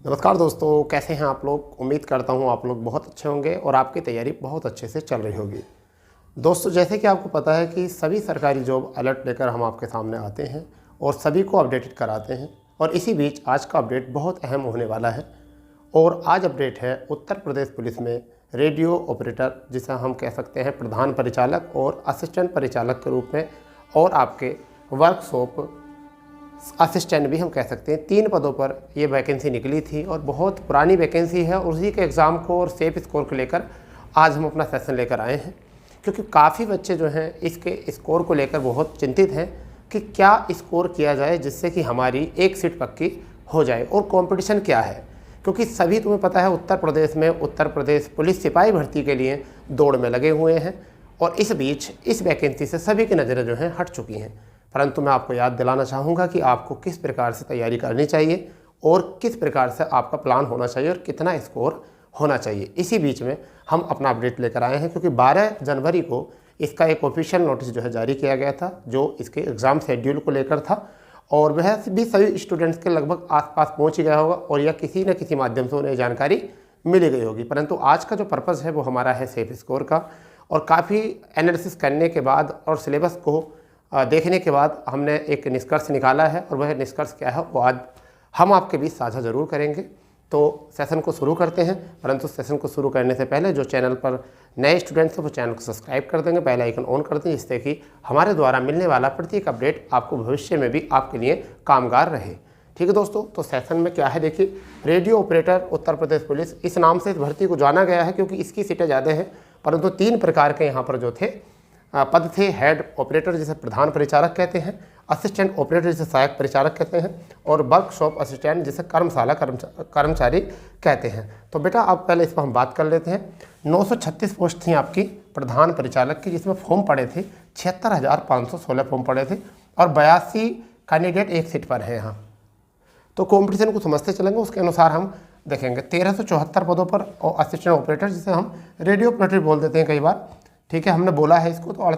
नमस्कार दोस्तों, कैसे हैं आप लोग। उम्मीद करता हूं आप लोग बहुत अच्छे होंगे और आपकी तैयारी बहुत अच्छे से चल रही होगी। दोस्तों, जैसे कि आपको पता है कि सभी सरकारी जॉब अलर्ट लेकर हम आपके सामने आते हैं और सभी को अपडेटेड कराते हैं। और इसी बीच आज का अपडेट बहुत अहम होने वाला है। और आज अपडेट है उत्तर प्रदेश पुलिस में रेडियो ऑपरेटर, जिसे हम कह सकते हैं प्रधान परिचालक और असिस्टेंट परिचालक के रूप में, और आपके वर्कशॉप असिस्टेंट भी हम कह सकते हैं। 3 पदों पर ये वैकेंसी निकली थी और बहुत पुरानी वैकेंसी है। और उसी के एग्ज़ाम को और सेफ स्कोर को लेकर आज हम अपना सेशन लेकर आए हैं, क्योंकि काफ़ी बच्चे जो हैं इसके स्कोर को लेकर बहुत चिंतित हैं कि क्या स्कोर किया जाए जिससे कि हमारी एक सीट पक्की हो जाए और कंपटीशन क्या है। क्योंकि सभी तुम्हें पता है उत्तर प्रदेश में उत्तर प्रदेश पुलिस सिपाही भर्ती के लिए दौड़ में लगे हुए हैं। और इस बीच इस वैकेंसी से सभी की नज़रें जो हैं हट चुकी हैं। परंतु मैं आपको याद दिलाना चाहूँगा कि आपको किस प्रकार से तैयारी करनी चाहिए और किस प्रकार से आपका प्लान होना चाहिए और कितना स्कोर होना चाहिए। इसी बीच में हम अपना अपडेट लेकर आए हैं, क्योंकि 12 जनवरी को इसका एक ऑफिशियल नोटिस जो है जारी किया गया था, जो इसके एग्ज़ाम शेड्यूल को लेकर था। और वह भी सभी स्टूडेंट्स के लगभग आसपास पहुंच ही गया होगा और या किसी न किसी माध्यम से उन्हें जानकारी मिल गई होगी। परंतु आज का जो पर्पज़ है वो हमारा है सेफ स्कोर का। और काफ़ी एनालिसिस करने के बाद और सिलेबस को देखने के बाद हमने एक निष्कर्ष निकाला है, और वह निष्कर्ष क्या है वो आज हम आपके बीच साझा ज़रूर करेंगे। तो सेशन को शुरू करते हैं। परंतु सेशन को शुरू करने से पहले जो चैनल पर नए स्टूडेंट्स हैं वो चैनल को सब्सक्राइब कर देंगे, बेल आइकन ऑन कर दें, जिससे कि हमारे द्वारा मिलने वाला प्रत्येक अपडेट आपको भविष्य में भी आपके लिए कामगार रहे। ठीक है दोस्तों, तो सेशन में क्या है देखिए, radio operator Uttar Pradesh police, इस नाम से इस भर्ती को जाना गया है क्योंकि इसकी सीटें ज़्यादा हैं। परंतु 3 प्रकार के यहाँ पर जो थे पद थे। हेड ऑपरेटर जिसे प्रधान परिचालक कहते हैं, असिस्टेंट ऑपरेटर जिसे सहायक परिचालक कहते हैं, और वर्कशॉप असिस्टेंट जिसे कर्मशाला कर्मचारी कहते हैं। तो बेटा अब पहले इस पर हम बात कर लेते हैं। 936 पोस्ट थी आपकी प्रधान परिचालक की, जिसमें फॉर्म पड़े थे 76,516 फॉर्म पड़े थे और 82 कैंडिडेट एक सीट पर है यहाँ। तो कॉम्पिटिशन को समझते चलेंगे, उसके अनुसार हम देखेंगे। 1374 पदों पर और असिस्टेंट ऑपरेटर जिसे हम रेडियो ऑपरेटर बोल देते हैं कई बार, ठीक है, हमने बोला है इसको। तो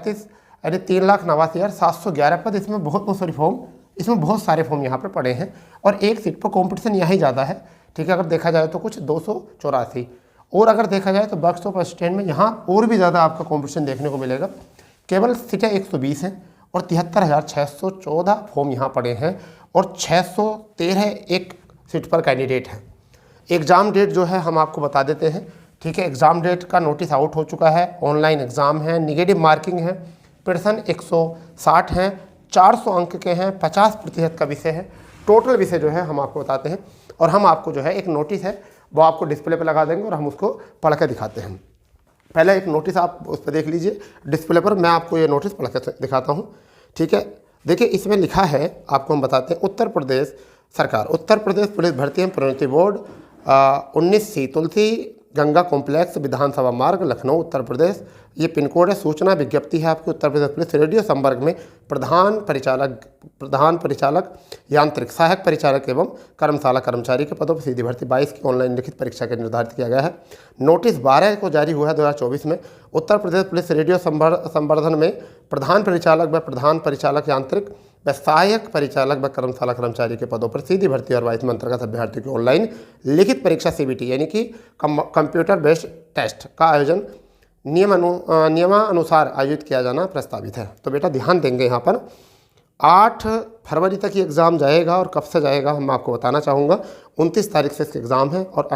3,89,711 पद, इसमें बहुत सारे फॉर्म यहाँ पर पड़े हैं और एक सीट पर कंपटीशन यहाँ ही ज़्यादा है। ठीक है, अगर देखा जाए तो कुछ 284, और अगर देखा जाए तो वर्कशॉप असिस्टेंट में यहाँ और भी ज़्यादा आपका कंपटीशन देखने को मिलेगा। केवल सीटें 120 हैं और 73,614 फॉर्म यहाँ पड़े हैं और 613 एक सीट पर कैंडिडेट हैं। एग्ज़ाम डेट जो है हम आपको बता देते हैं। ठीक है, एग्ज़ाम डेट का नोटिस आउट हो चुका है, ऑनलाइन एग्ज़ाम है, निगेटिव मार्किंग है, प्रश्न 160 हैं, 400 अंक के हैं, 50% का विषय है। टोटल विषय जो है हम आपको बताते हैं और हम आपको जो है एक नोटिस है वो आपको डिस्प्ले पर लगा देंगे और हम उसको पढ़ के दिखाते हैं। पहले एक नोटिस आप उस पर देख लीजिए डिस्प्ले पर, मैं आपको ये नोटिस पढ़ के दिखाता हूँ। ठीक है, देखिए इसमें लिखा है, आपको हम बताते हैं। उत्तर प्रदेश सरकार, उत्तर प्रदेश पुलिस भर्ती एवं प्रोन्नति बोर्ड 19C तुलसी गंगा कॉम्प्लेक्स, विधानसभा मार्ग, लखनऊ उत्तर प्रदेश। ये पिन कोड है। सूचना विज्ञप्ति है आपकी उत्तर प्रदेश पुलिस रेडियो संपर्क में प्रधान परिचालक यांत्रिक, सहायक परिचालक एवं कर्मशाला कर्मचारी के पदों पर सीधी भर्ती 22 की ऑनलाइन लिखित परीक्षा के निर्धारित किया गया है। नोटिस 12 को जारी हुआ है 2024 में। उत्तर प्रदेश पुलिस रेडियो संवर्धन में प्रधान परिचालक व प्रधान परिचालक यांत्रिक व सहायक परिचालक व कर्मशाला कर्मचारी के पदों पर सीधी भर्ती और 22 में अंतर्गत अभ्यर्थियों की ऑनलाइन लिखित परीक्षा CBT यानी कि कंप्यूटर बेस्ड टेस्ट का आयोजन नियमानुसार आयोजित किया जाना प्रस्तावित है। तो बेटा ध्यान देंगे, यहाँ पर 8 फरवरी तक ये एग्ज़ाम जाएगा और कब से जाएगा हम आपको बताना चाहूँगा। 29 तारीख से इसके एग्ज़ाम है और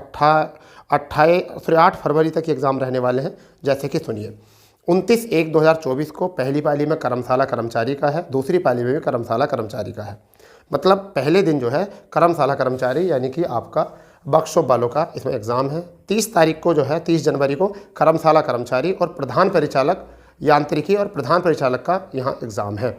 8 फरवरी तक ये एग्ज़ाम रहने वाले हैं। जैसे कि सुनिए, 29/1/2024 को पहली पाली में कर्मशाला कर्मचारी का है, दूसरी पाली में भी कर्मशाला कर्मचारी का है। मतलब पहले दिन जो है कर्मशाला कर्मचारी यानी कि आपका वर्कशॉप वालों का इसमें एग्ज़ाम है। 30 तारीख को जो है 30 जनवरी को कर्मशाला कर्मचारी और प्रधान परिचालक यांत्रिकी और प्रधान परिचालक का यहाँ एग्ज़ाम है।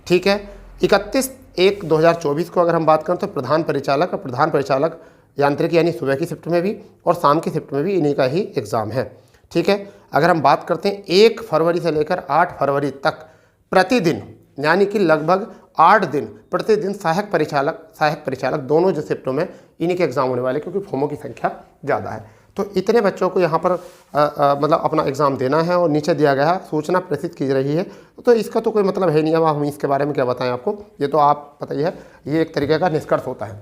ठीक है, 31/1/2024 को अगर हम बात करें तो प्रधान परिचालक और प्रधान परिचालक यांत्रिकी यानी सुबह की शिफ्ट में भी और शाम की शिफ्ट में भी इन्हीं का ही एग्ज़ाम है। ठीक है, अगर हम बात करते हैं 1 फरवरी से लेकर 8 फरवरी तक प्रतिदिन यानी कि लगभग 8 दिन प्रतिदिन सहायक परिचालक दोनों जो शिफ्टों में इन्हीं के एग्ज़ाम होने वाले, क्योंकि फॉर्मों की संख्या ज़्यादा है। तो इतने बच्चों को यहाँ पर मतलब अपना एग्ज़ाम देना है और नीचे दिया गया है सूचना प्रेषित की रही है। तो इसका तो कोई मतलब है नहीं। अब हम इसके बारे में क्या बताएं आपको, ये तो आप पता ही है, ये एक तरीके का निष्कर्ष होता है।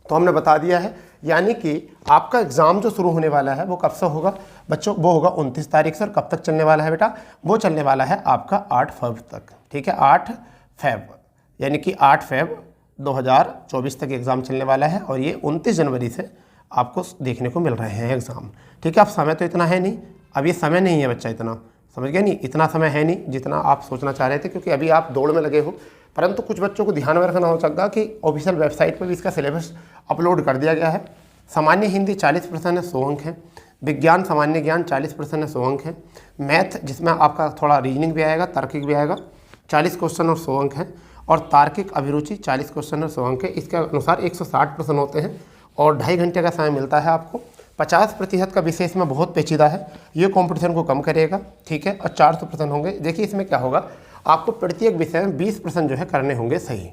तो हमने बता दिया है। यानी कि आपका एग्ज़ाम जो शुरू होने वाला है वो कब से होगा बच्चों, वो होगा 29 तारीख से। और कब तक चलने वाला है बेटा, वो चलने वाला है आपका 8 फरवरी तक, ठीक है, 8 फरवरी, यानी कि 8 फरवरी 2024 तक एग्ज़ाम चलने वाला है। और ये 29 जनवरी से आपको देखने को मिल रहे हैं एग्ज़ाम, ठीक है। अब समय तो इतना है नहीं, अब ये समय नहीं है बच्चा, इतना समझ गया नहीं, इतना समय है नहीं जितना आप सोचना चाह रहे थे, क्योंकि अभी आप दौड़ में लगे हो। परंतु कुछ बच्चों को ध्यान में रखना हो सकता कि ऑफिशियल वेबसाइट पर भी इसका सिलेबस अपलोड कर दिया गया है। सामान्य हिंदी 40% है, 100 अंक है। विज्ञान सामान्य ज्ञान 40% है, 100 अंक है। मैथ जिसमें आपका थोड़ा रीजनिंग भी आएगा, तार्किक भी आएगा, 40 क्वेश्चन और 100 अंक है। और तार्किक अभिरुचि 40 क्वेश्चन और 100 अंक है। इसके अनुसार 160 प्रश्न होते हैं और 2.5 घंटे का समय मिलता है आपको। 50% का विषय इसमें बहुत पेचीदा है, ये कंपटीशन को कम करेगा, ठीक है। और 400 प्रश्न होंगे। देखिए इसमें क्या होगा, आपको प्रत्येक विषय में 20 प्रश्न जो है करने होंगे सही,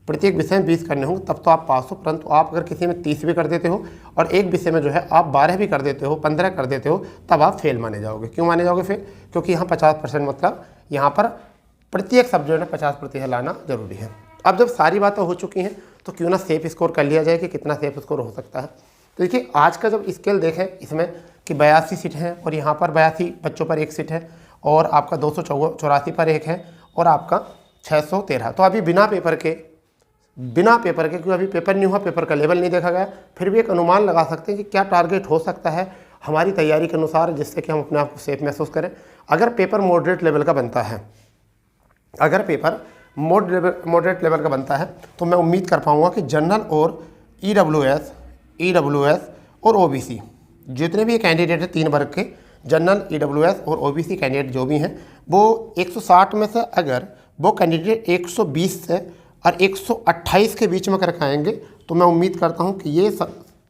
प्रत्येक विषय में 20 करने होंगे, तब तो आप पास हो। परंतु आप अगर किसी में 30 भी कर देते हो और एक विषय में जो है आप 12 भी कर देते हो, 15 कर देते हो, तब आप फेल माने जाओगे। क्यों माने जाओगे फेल? क्योंकि यहाँ 50% मतलब यहाँ पर प्रत्येक सब्जेक्ट में 50% लाना जरूरी है। अब जब सारी बातें हो चुकी हैं तो क्यों ना सेफ स्कोर कर लिया जाए कि कितना सेफ स्कोर हो सकता है। तो देखिए आज का जब स्केल देखें इसमें कि 82 सीट हैं और यहाँ पर 82 बच्चों पर 1 सीट है और आपका 284 पर 1 है और आपका 613। तो अभी बिना पेपर के क्योंकि अभी पेपर नहीं हुआ, पेपर का लेवल नहीं देखा गया, फिर भी एक अनुमान लगा सकते हैं कि क्या टारगेट हो सकता है हमारी तैयारी के अनुसार, जिससे कि हम अपने आप को सेफ महसूस करें। अगर पेपर मॉडरेट लेवल का बनता है, अगर पेपर मॉडरेट लेवल का बनता है तो मैं उम्मीद कर पाऊँगा कि जनरल और EWS और OBC जितने भी कैंडिडेट हैं 3 वर्ग के, जनरल, EWS और OBC कैंडिडेट जो भी हैं, वो 160 में से अगर वो कैंडिडेट 120 से और 128 के बीच में करके आएंगे तो मैं उम्मीद करता हूं कि ये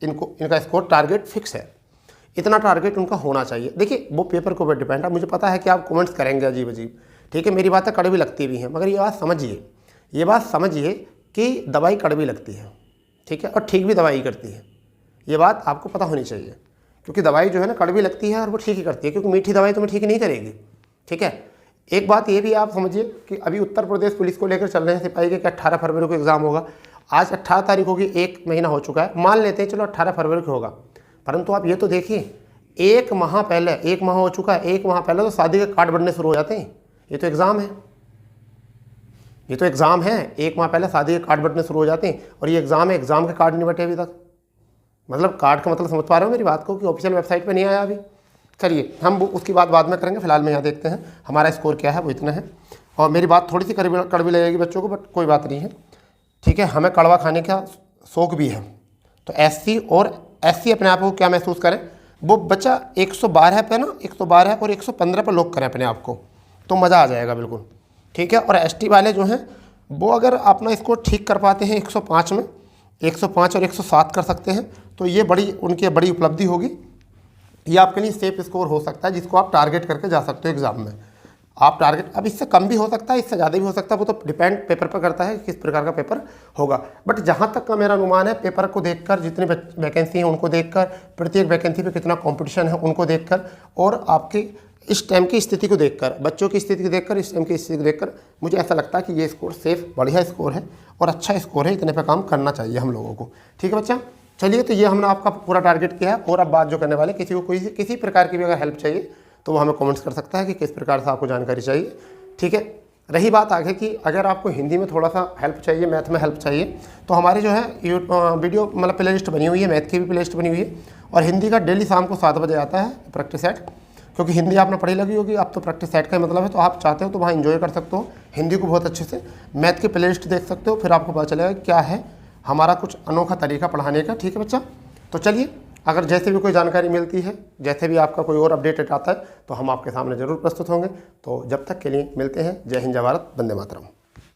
इनका स्कोर टारगेट फिक्स है। इतना टारगेट उनका होना चाहिए। देखिए वो पेपर के ऊपर डिपेंड है। मुझे पता है कि आप कमेंट्स करेंगे अजीब अजीब, ठीक है, मेरी बातें कड़वी लगती भी हैं, मगर ये बात समझिए कि दवाई कड़वी लगती है, ठीक है, और ठीक भी दवाई करती है। ये बात आपको पता होनी चाहिए, क्योंकि दवाई जो है ना कड़वी लगती है और वो ठीक ही करती है, क्योंकि मीठी दवाई तुम्हें ठीक नहीं करेगी, ठीक है। एक बात ये भी आप समझिए कि अभी उत्तर प्रदेश पुलिस को लेकर चल रहे हैं सिपाही के कि 18 फरवरी को एग्ज़ाम होगा। आज 18 तारीख होगी, 1 महीना हो चुका है, मान लेते हैं चलो 18 फरवरी को होगा। परंतु आप ये तो देखिए 1 माह पहले, 1 माह हो चुका है, 1 माह पहले तो शादी के कार्ड बनने शुरू हो जाते हैं। ये तो एग्ज़ाम है, ये तो एग्ज़ाम है। 1 माह पहले शादी के कार्ड बंटने शुरू हो जाते हैं और ये एग्ज़ाम है, एग्ज़ाम के कार्ड नहीं बटे अभी तक। मतलब कार्ड का मतलब समझ पा रहे हो मेरी बात को कि ऑफिशियल वेबसाइट पे नहीं आया अभी। चलिए हम वो उसकी बात बाद में करेंगे, फिलहाल में यहाँ देखते हैं हमारा स्कोर क्या है, वो इतना है। और मेरी बात थोड़ी सी कड़वी लगेगी बच्चों को, बट कोई बात नहीं है, ठीक है। हमें कड़वा खाने का शौक भी है। तो SC अपने आप को क्या महसूस करें, वो बच्चा 112 पे ना, 112 और 115 पर लॉक करें अपने आप को, तो मज़ा आ जाएगा बिल्कुल, ठीक है। और ST वाले जो हैं वो अगर अपना स्कोर ठीक कर पाते हैं 105 में, 105 और 107 कर सकते हैं, तो ये उनकी बड़ी उपलब्धि होगी। ये आपके लिए सेफ स्कोर हो सकता है जिसको आप टारगेट करके जा सकते हो एग्ज़ाम में। आप टारगेट, अब इससे कम भी हो सकता है, इससे ज़्यादा भी हो सकता है, वो तो डिपेंड पेपर पर करता है किस प्रकार का पेपर होगा। बट जहाँ तक का मेरा अनुमान है, पेपर को देखकर, जितनी वैकेंसी हैं उनको देखकर, प्रत्येक वैकेंसी पे कितना कंपटीशन है उनको देखकर, और आपके इस टाइम की स्थिति को देखकर, बच्चों की स्थिति को देखकर, इस टाइम की स्थिति को देखकर मुझे ऐसा लगता है कि ये स्कोर सेफ, बढ़िया स्कोर है और अच्छा स्कोर है। इतने पे काम करना चाहिए हम लोगों को, ठीक है बच्चा। चलिए, तो ये हमने आपका पूरा टारगेट किया है। और अब बात जो करने वाले, किसी को किसी प्रकार की भी अगर हेल्प चाहिए तो वो हमें कमेंट्स कर सकता है कि किस प्रकार से आपको जानकारी चाहिए, ठीक है। रही बात आगे की, अगर आपको हिंदी में थोड़ा सा हेल्प चाहिए, मैथ में हेल्प चाहिए, तो हमारी जो है वीडियो मतलब प्ले लिस्ट बनी हुई है, मैथ की भी प्ले लिस्ट बनी हुई है। और हिंदी का डेली शाम को 7 बजे आता है प्रैक्टिस सेट, क्योंकि हिंदी आपने पढ़ी लगी होगी, अब तो प्रैक्टिस सेट का ही मतलब है। तो आप चाहते हो तो वहाँ एंजॉय कर सकते हो हिंदी को बहुत अच्छे से। मैथ की प्ले लिस्ट देख सकते हो, फिर आपको पता चलेगा क्या है हमारा कुछ अनोखा तरीका पढ़ाने का, ठीक है बच्चा। तो चलिए, अगर जैसे भी कोई जानकारी मिलती है, जैसे भी आपका कोई और अपडेट आता है, तो हम आपके सामने ज़रूर प्रस्तुत होंगे। तो जब तक के लिए मिलते हैं। जय हिंद, जय भारत, वंदे मातरम।